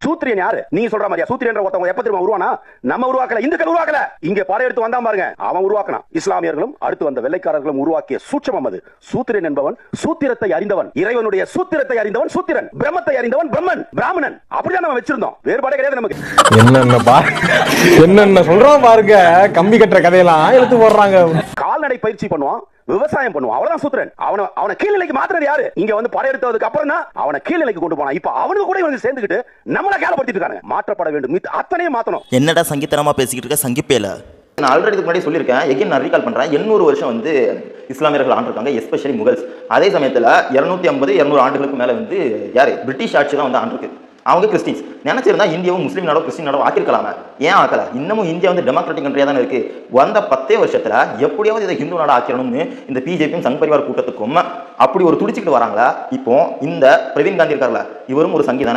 சூத்திரன் யாரு? நீங்க சொல்ற மாதிரியா? சூத்திரன் ஒருத்தவங்க எப்ப திரும்ப உருவானா? நம்ம உருவாக்கல, இந்துக்கள் உருவாக்கல. இங்க படையெடுத்து வந்தா பாருங்க, அவன் உருவாக்கினான். இஸ்லாமியர்களும் அடுத்து வந்த வெள்ளைக்காரர்களும் உருவாக்கிய சூட்சமம் அது. சூத்திரன் என்பவன் சூத்திரத்தை அறிந்தவன், இறைவனுடைய சூத்திரத்தை அறிந்தவன் சூத்திரன், பிரம்மத்தை அறிந்தவன் பிரம்மன், பிராமணன். அப்படிதான் நம்ம வச்சிருந்தோம், வேறுபாடே கிடையாது நமக்கு. என்னென்ன சொல்றோம் பாருங்க, கம்பி கட்டுற கதையெல்லாம் எடுத்து போடுறாங்க. கால்நடை பயிற்சி பண்ணுவான், விவசாயம் பண்ணுவான், அவ்வளவுதான் சூத்திரன். அவனை கீழ்நிலைக்கு மாத்தினது யாரு? இங்க வந்து படையெடுத்ததுக்கு அப்புறம் தான் அவனை கீழ்நிலைக்கு கொண்டு போனா. இப்ப அவனுக்கு கூட இவங்க சேர்ந்துக்கிட்டு நம்மள கேவலப்படுத்திட்டு இருக்காங்க. மாற்றப்பட வேண்டும், அத்தனையும் மாத்தணும். என்னடா சங்கீதனமா பேசிக்கிட்டு இருக்க சங்கிப்பேல? நான் ஆல்ரெடி முன்னாடி சொல்லியிருக்கேன், எகைன் நான் ரீகால் பண்ணுறேன். 800 வருஷம் வந்து இஸ்லாமியர்கள் ஆண்டிருக்காங்க, எஸ்பெஷலி முகல்ஸ். அதே சமயத்தில் 250-200 ஆண்டுகளுக்கு மேலே வந்து யார்? பிரிட்டிஷ் ஆட்சி தான் வந்து ஆண்டிருக்கு. அவங்க கிறிஸ்டின்ஸ். நினைச்சிருந்தா இந்தியாவும் முஸ்லீம் நாடோ கிறிஸ்டின் நாடோ ஆக்கிருக்கலாமே, ஏன் ஆக்கல? இன்னமும் இந்தியா வந்து டெமோக்ராட்டிக் கண்ட்ரியா தானே இருக்கு. வந்த 10 வருஷத்துல எப்படியாவது இதை ஹிந்து நாடா ஆக்கிரணும்னு இந்த பிஜேபியும் சங் பரிவார் கூட்டத்துக்கும் அப்படி ஒரு துடிச்சுக்கிட்டு வராங்களா? இப்போ இந்த பிரவீன் காந்தி இருக்கார்ல, இவரும் ஒரு சங்கி தானே.